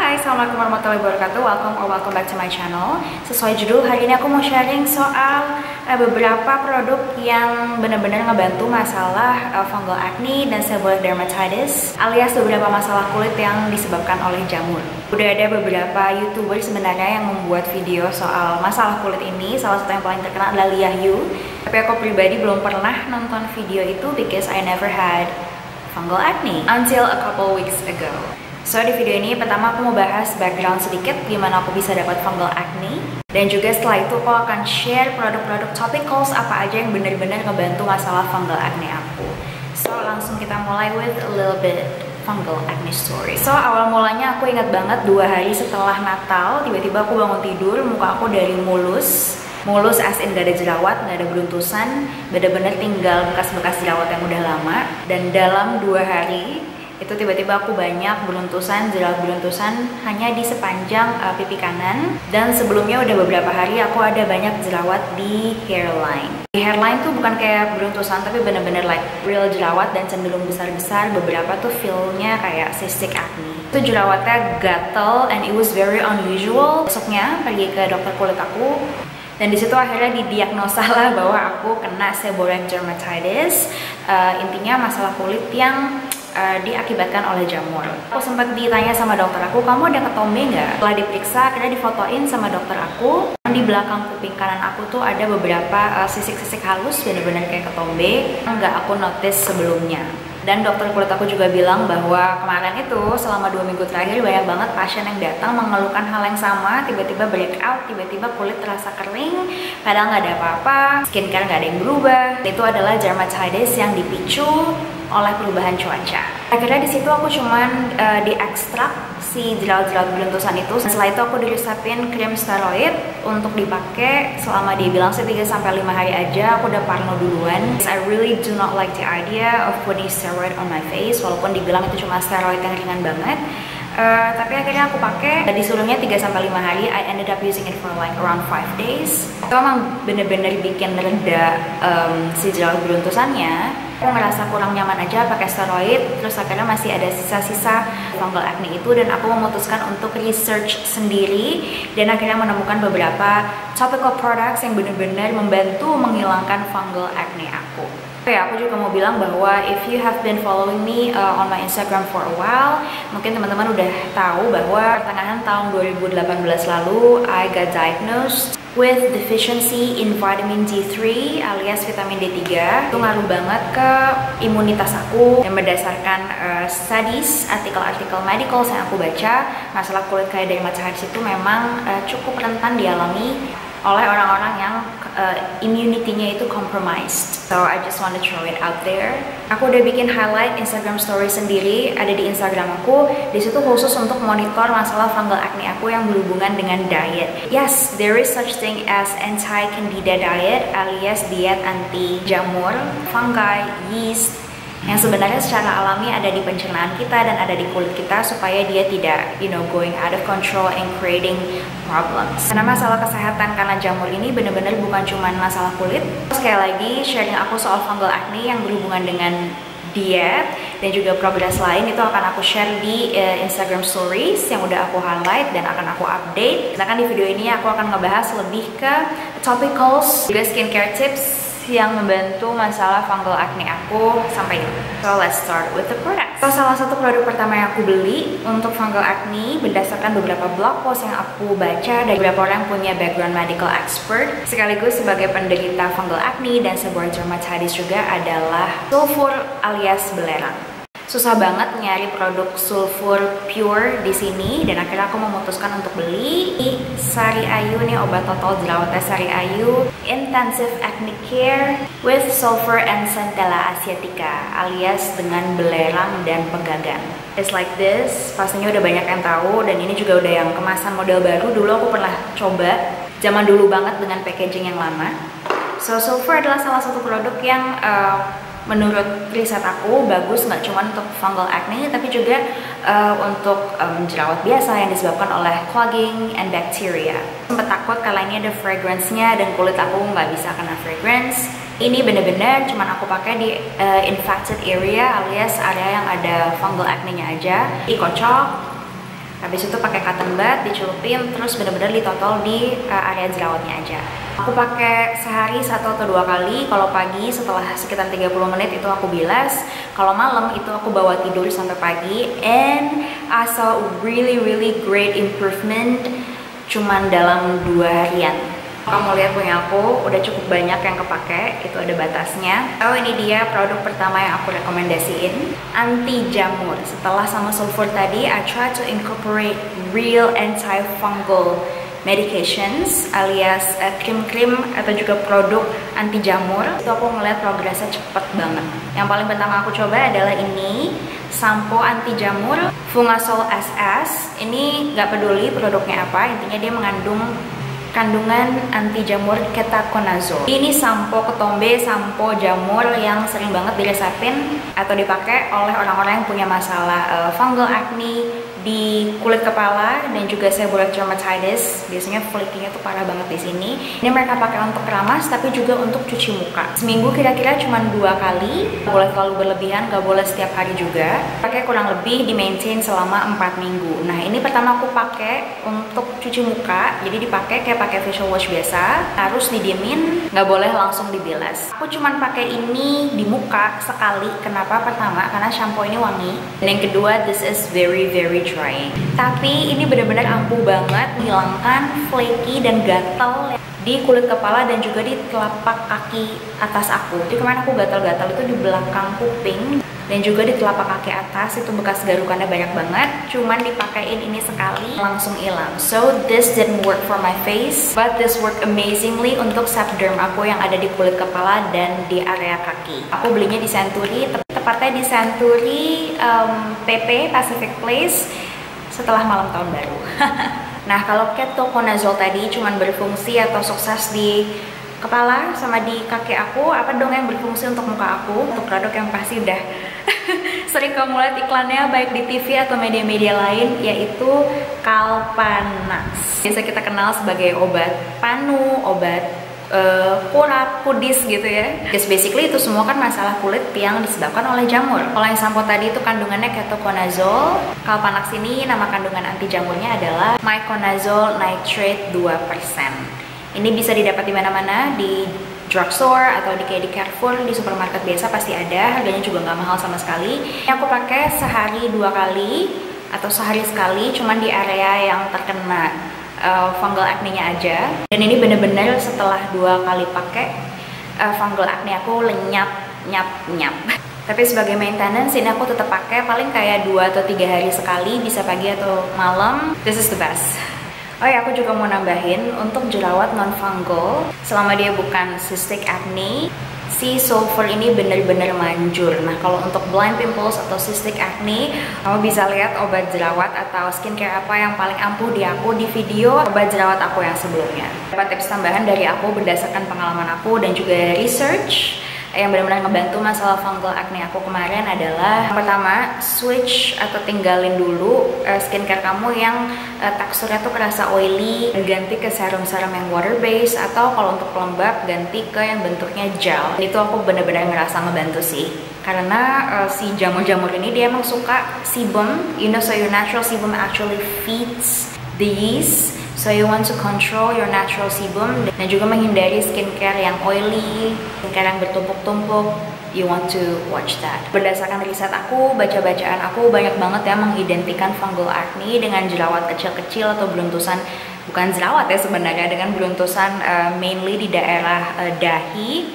Hai, Assalamualaikum warahmatullahi wabarakatuh. Welcome back to my channel. Sesuai judul, hari ini aku mau sharing soal beberapa produk yang benar-benar ngebantu masalah fungal acne dan seborrheic dermatitis, alias beberapa masalah kulit yang disebabkan oleh jamur. Udah ada beberapa YouTuber sebenarnya yang membuat video soal masalah kulit ini. Salah satu yang paling terkenal adalah Lia Yu. Tapi aku pribadi belum pernah nonton video itu because I never had fungal acne until a couple weeks ago. So di video ini pertama aku mau bahas background sedikit gimana aku bisa dapat fungal acne, dan juga setelah itu aku akan share produk-produk topicals apa aja yang benar-benar ngebantu masalah fungal acne aku. So langsung kita mulai with a little bit fungal acne story. So awal mulanya aku ingat banget 2 hari setelah Natal, tiba-tiba aku bangun tidur, muka aku dari mulus as in gak ada jerawat, gak ada beruntusan, bener-bener tinggal bekas-bekas jerawat yang udah lama. Dan dalam 2 hari itu tiba-tiba aku banyak jerawat beruntusan hanya di sepanjang pipi kanan, dan sebelumnya udah beberapa hari aku ada banyak jerawat di hairline. Di hairline tuh bukan kayak beruntusan, tapi bener-bener like real jerawat dan cenderung besar-besar. Beberapa tuh feel-nya kayak cystic acne. Itu jerawatnya gatel and it was very unusual. Besoknya pergi ke dokter kulit aku, dan disitu akhirnya didiagnosa lah bahwa aku kena seborrheic dermatitis. Intinya masalah kulit yang diakibatkan oleh jamur. Aku sempat ditanya sama dokter aku, kamu ada ketombe nggak? Setelah diperiksa, akhirnya difotoin sama dokter aku. Di belakang kuping kanan aku tuh ada beberapa sisik-sisik halus, bener-bener kayak ketombe, nggak aku notice sebelumnya. Dan dokter kulit aku juga bilang bahwa kemarin itu selama 2 minggu terakhir banyak banget pasien yang datang mengeluhkan hal yang sama, tiba-tiba breakout, tiba-tiba kulit terasa kering, padahal nggak ada apa-apa, skincare nggak ada yang berubah. Itu adalah dermatitis yang dipicu oleh perubahan cuaca. Akhirnya di situ aku cuman diekstrak si jerawat-jerawat beruntusan itu. Setelah itu aku diresepin krim steroid untuk dipakai selama dia bilang sih 3-5 hari aja. Aku udah parno duluan. I really do not like the idea of putting steroid on my face, walaupun dibilang itu cuma steroid yang ringan banget. Tapi akhirnya aku pakai. Disuruhnya 3-5 hari. I ended up using it for like around 5 days. Itu emang bener-bener bikin reda si jerawat beruntusannya. Aku ngerasa kurang nyaman aja pakai steroid, terus akhirnya masih ada sisa-sisa fungal acne itu, dan aku memutuskan untuk research sendiri dan akhirnya menemukan beberapa topical products yang benar-benar membantu menghilangkan fungal acne aku. Oke, aku juga mau bilang bahwa if you have been following me on my Instagram for a while, mungkin teman-teman udah tahu bahwa pertengahan tahun 2018 lalu I got diagnosed with deficiency in vitamin D3 alias vitamin D3. Itu ngaruh banget ke imunitas aku, dan berdasarkan studies, artikel-artikel medical yang aku baca, masalah kulit kayak dermatitis itu memang cukup rentan dialami oleh orang-orang yang immunity-nya itu compromised. So I just want to throw it out there. Aku udah bikin highlight Instagram story sendiri, ada di Instagram aku. Di situ khusus untuk monitor masalah fungal acne aku yang berhubungan dengan diet. Yes, there is such thing as anti-candida diet alias diet anti jamur, fungi, yeast, yang sebenarnya secara alami ada di pencernaan kita dan ada di kulit kita supaya dia tidak going out of control and creating problems. Karena masalah kesehatan karena jamur ini benar-benar bukan cuma masalah kulit. Sekali lagi, sharing aku soal fungal acne yang berhubungan dengan diet dan juga progres lain itu akan aku share di Instagram stories yang udah aku highlight dan akan aku update. Sedangkan di video ini aku akan ngebahas lebih ke topicals, juga skincare tips yang membantu masalah fungal acne aku sampai ini. So let's start with the product. So salah satu produk pertama yang aku beli untuk fungal acne berdasarkan beberapa blog post yang aku baca dari beberapa orang yang punya background medical expert sekaligus sebagai penderita fungal acne dan seborrheic dermatitis juga adalah sulfur alias belerang. Susah banget nyari produk sulfur pure di sini, dan akhirnya aku memutuskan untuk beli Sari Ayu nih, obat total jerawatnya Sari Ayu Intensive Acne Care with Sulfur and Centella Asiatica alias dengan belerang dan pegagan. It's like this, pastinya udah banyak yang tahu, dan ini juga udah yang kemasan model baru. Dulu aku pernah coba zaman dulu banget dengan packaging yang lama. So sulfur adalah salah satu produk yang menurut riset aku bagus nggak cuma untuk fungal acne tapi juga untuk jerawat biasa yang disebabkan oleh clogging and bacteria. Sempet takut kalau ini ada fragrance-nya dan kulit aku nggak bisa kena fragrance. Ini bener-bener cuman aku pakai di infected area alias area yang ada fungal acne-nya aja. Dikocok, Habis itu pakai cotton bud, dicelupin, terus bener-bener ditotol di area jerawatnya aja. Aku pakai sehari 1 atau 2 kali. Kalau pagi setelah sekitar 30 menit itu aku bilas. Kalau malam itu aku bawa tidur sampai pagi. And I saw really great improvement cuman dalam 2 harian. Kamu lihat punya aku udah cukup banyak yang kepake, itu ada batasnya. Oh, ini dia produk pertama yang aku rekomendasiin, anti jamur. Setelah sama sulfur tadi, I try to incorporate real antifungal medications alias krim-krim atau juga produk anti jamur. Itu aku ngeliat progresnya cepet banget. Yang paling pertama aku coba adalah ini, sampo anti jamur Fungasol SS. Ini nggak peduli produknya apa, intinya dia mengandung kandungan anti jamur ketoconazole. Ini sampo ketombe, sampo jamur yang sering banget diresepin atau dipakai oleh orang-orang yang punya masalah fungal acne di kulit kepala dan juga seborrheic dermatitis. Biasanya flaking-nya tuh parah banget di sini. Ini mereka pakai untuk keramas tapi juga untuk cuci muka. Seminggu kira-kira cuma 2 kali. Gak boleh terlalu berlebihan, gak boleh setiap hari juga. Pakai kurang lebih di maintain selama 4 minggu. Nah, ini pertama aku pakai untuk cuci muka. Jadi dipakai kayak pakai facial wash biasa. Harus didiemin, gak boleh langsung dibilas. Aku cuma pakai ini di muka sekali. Kenapa? Pertama, karena shampoo ini wangi. Dan yang kedua, this is very drying. Tapi ini benar-benar ampuh banget hilangkan flaky dan gatal di kulit kepala dan juga di telapak kaki atas aku. Jadi kemarin aku gatal-gatal itu di belakang kuping dan juga di telapak kaki atas, itu bekas garukannya banyak banget. Cuman dipakein ini sekali langsung hilang. So this didn't work for my face, but this worked amazingly untuk subderm aku yang ada di kulit kepala dan di area kaki. Aku belinya di Century, tepatnya di Century PP Pacific Place setelah malam tahun baru. Nah, kalau ketoconazole tadi cuman berfungsi atau sukses di kepala sama di kaki aku, apa dong yang berfungsi untuk muka aku? Untuk produk yang pasti udah sering kamu lihat iklannya baik di TV atau media-media lain, yaitu Kalpanax. Biasa kita kenal sebagai obat panu, obat kurap, kudis gitu ya. Just basically itu semua kan masalah kulit yang disebabkan oleh jamur. Kalau yang sampo tadi itu kandungannya ketoconazole. Kalpanax ini nama kandungan anti jamurnya adalah miconazole nitrate 2%. Ini bisa didapat di mana-mana, di drugstore atau kayak di Carrefour, di supermarket biasa pasti ada. Harganya juga nggak mahal sama sekali. Ini aku pakai sehari 2 kali atau sehari sekali, cuman di area yang terkena fungal acne-nya aja. Dan ini bener-bener setelah 2 kali pakai fungal acne aku lenyap nyap. Tapi sebagai maintenance ini aku tetap pakai paling kayak 2 atau 3 hari sekali, bisa pagi atau malam. This is the best. Oh ya, aku juga mau nambahin untuk jerawat non fungal, selama dia bukan cystic acne, si sulfur ini bener-bener manjur. Nah, kalau untuk blind pimples atau cystic acne, kamu bisa lihat obat jerawat atau skincare apa yang paling ampuh di aku di video obat jerawat aku yang sebelumnya. Dapat tips tambahan dari aku berdasarkan pengalaman aku dan juga research yang benar-benar ngebantu masalah fungal acne aku kemarin adalah, pertama, switch atau tinggalin dulu skincare kamu yang teksturnya tuh kerasa oily, ganti ke serum-serum yang water based, atau kalau untuk pelembab ganti ke yang bentuknya gel. Itu aku benar-benar ngerasa ngebantu sih, karena si jamur-jamur ini dia emang suka sebum, you know, so your natural sebum actually feeds the yeast. So you want to control your natural sebum dan juga menghindari skincare yang oily, skincare yang bertumpuk-tumpuk. You want to watch that. Berdasarkan riset aku, baca-bacaan aku, banyak banget ya mengidentikan fungal acne dengan jerawat kecil-kecil atau beruntusan, bukan jerawat ya sebenarnya, dengan beruntusan mainly di daerah dahi.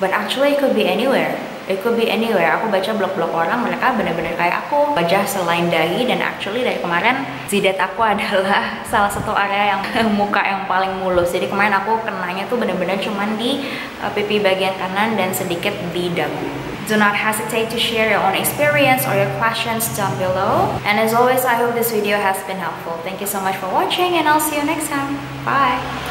But actually it could be anywhere. It could be anywhere. Aku baca blog-blog orang, mereka benar-benar kayak aku, wajah selain dahi. Dan actually dari kemarin zidat aku adalah salah satu area yang muka yang paling mulus. Jadi kemarin aku kenanya tuh benar-benar cuman di pipi bagian kanan dan sedikit di dagu. Do not hesitate to share your own experience or your questions down below. And as always, I hope this video has been helpful. Thank you so much for watching and I'll see you next time. Bye!